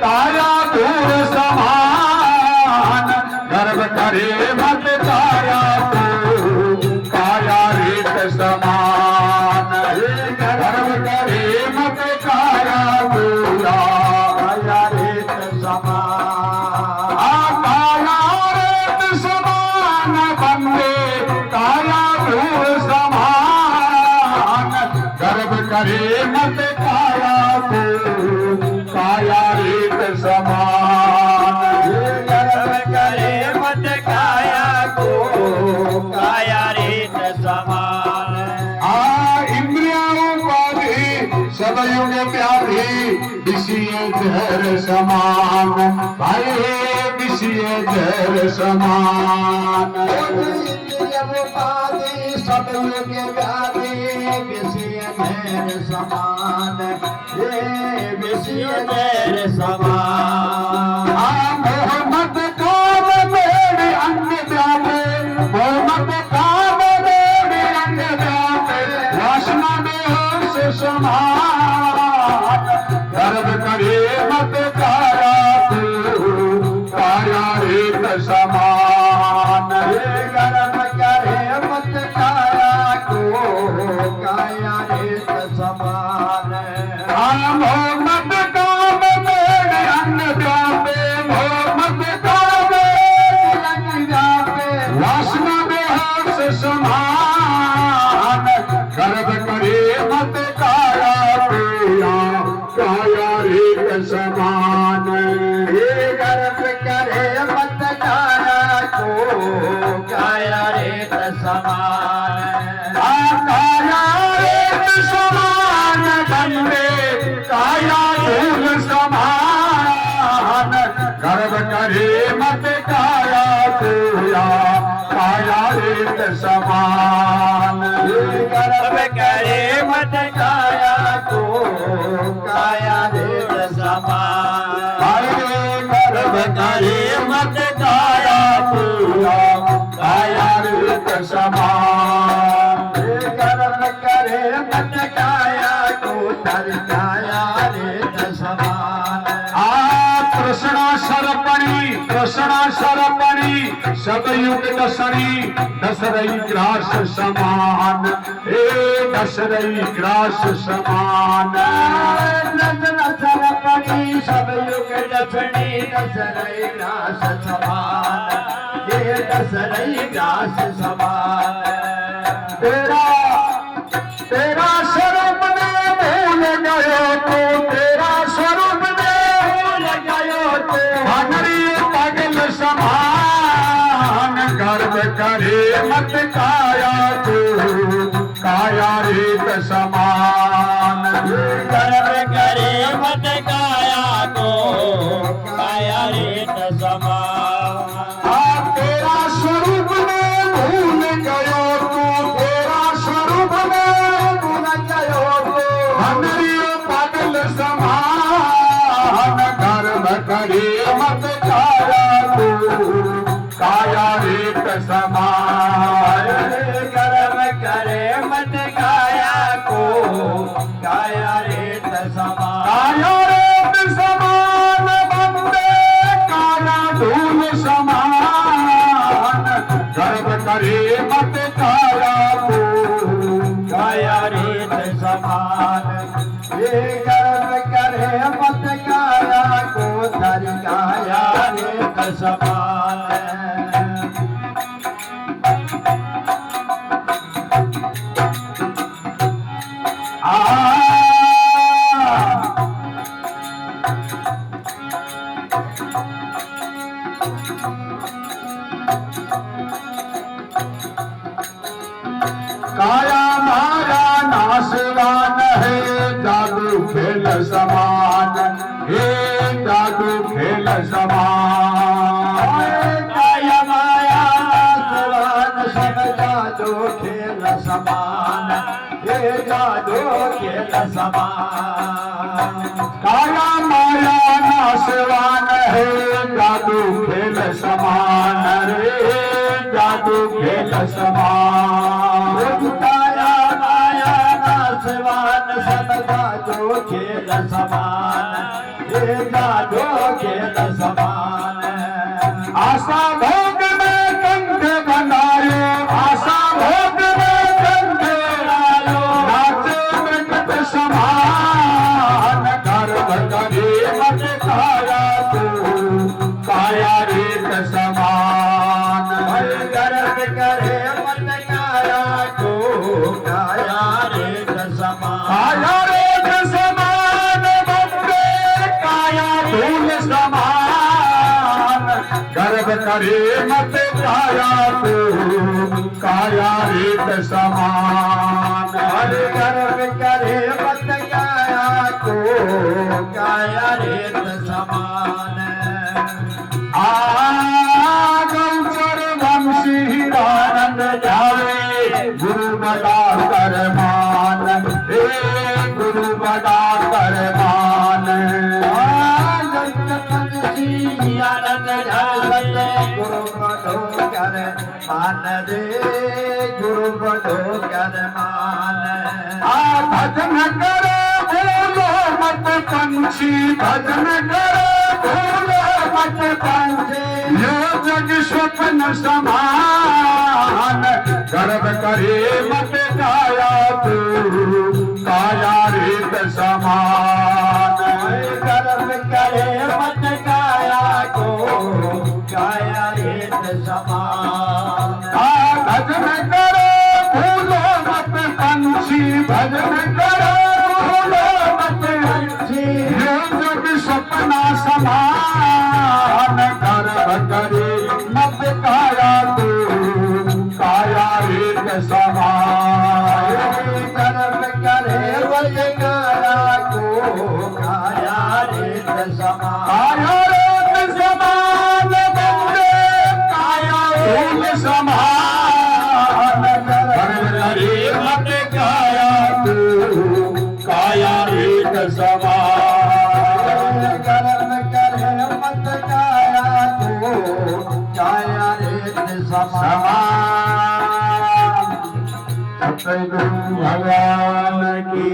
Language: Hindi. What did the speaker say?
काया धूल समान गर्व करे मत काया तू काया रेत समान गर्व करे मत काया तूया काया रेत समान काया रेत समान बंदे काया धूल समान गर्व करे मत काया तू काया रेत समान गर्व करे मत काया को काया रेत समान इंद्रियों वाली सदयुग व्याधि विषय जहर समान भाई विषय जहर समान सतयुग व्याधि विषय धैर समान ये विषय धैर समान मोहम्मद काम मेरे अंग व्यापे मोहम्मद काम मेरे अंग व्यापे वासना में हर्ष समान गर्व करे मत काया तू काया रेत समान गर्व करे मत काया को काया रेत समान मोहम्मद काम मेरे अंग व्यापे मोहम्मद काम मेरे अंग व्यापे वासना में हर्ष समान गर्व करे मत काया तेरा काया रेत समान गर्व करे मत काया को काया रेत समान काया रेत समान बंदे काया धूल समान गर्व करे मत काया तेरा काया रेत समान गर्व करे मत काया को काया रेत समान गर्व करे मत काया तेरा काया रेत समान गर्व करे मत काया को काया रेत समान कृष्णा सरपणी सतयुग दसरी दसरई ग्रास समान हे दसरई ग्रास समान सरपणी सब युग दसणी दसरई ग्रास समान ये दसरई ग्रास समान तेरा तेरा स्वरूप में भूल गयो तो तेरा स्वरूप में भूल गयो तो हमारी पगल समान गर्व करे मत काया तू काया रेत समान गर्व करे मत काया को काया रेत समान तेरा स्वरूप में भूल गयो तू तेरा स्वरूप में भूल गयो तो हमारी पगल समान गर्व करे मत काया तू काया रेत समान गर्व करे मत काया को काया रेत समान काया रेत समान बंदे काया धूल समान गर्व करे मत काया तू काया रेत समान ये गर्व करे मत काया को धरि काया रेत समान काया माया नाशवान है जादू खेल समान हे जादू खेल समान काया माया समान सब जादू खेल समान ये जादू खेल समान काया माया नाशवान है जादू खेल समान रे जादू खेल समान काया माया नाशवान सब जादू खेल समान ये हे जादू खेल समान आशा भोग में कंठ बनायो आशा भोग में कंठ बनायो नाचे मृगत समान गर्भ करे मत काया तू काया रेत समान गर्व करे मत काया को काया रेत समान काया रेत समान बंदे काया धूल समान गर्भ करे मत काया तू काया रेत समान गर्व करे मत काया को काया रेत समान गौचर वंशी आनंद जावे गुरु बड़ा कर मान हे गुरु बड़ा कर मान आनंद झाले गुरु बड़ो कर मान रे गुरु बड़ो कर मान भजन करो भूलो मत पंछी भजन करो भूलो मत पंछी यो जग स्वप्न समान गर्भ करे मत काया तू काया रेत समान गर्व करे मत काया को काया रेत समान भजन करो भूलो मत पंछी भजन करो भूलो मत पंछी यो जग सपना समान गर्भ करे मत काया तू काया रेत समान गर्व करे मत काया को काया रेत समान काया रेत समान बंदे काया फूल समान गर्भ करे मत काया तू काया रेत समान गर्व करे मत काया को काया रेत समान समान सतगुरु भगवान की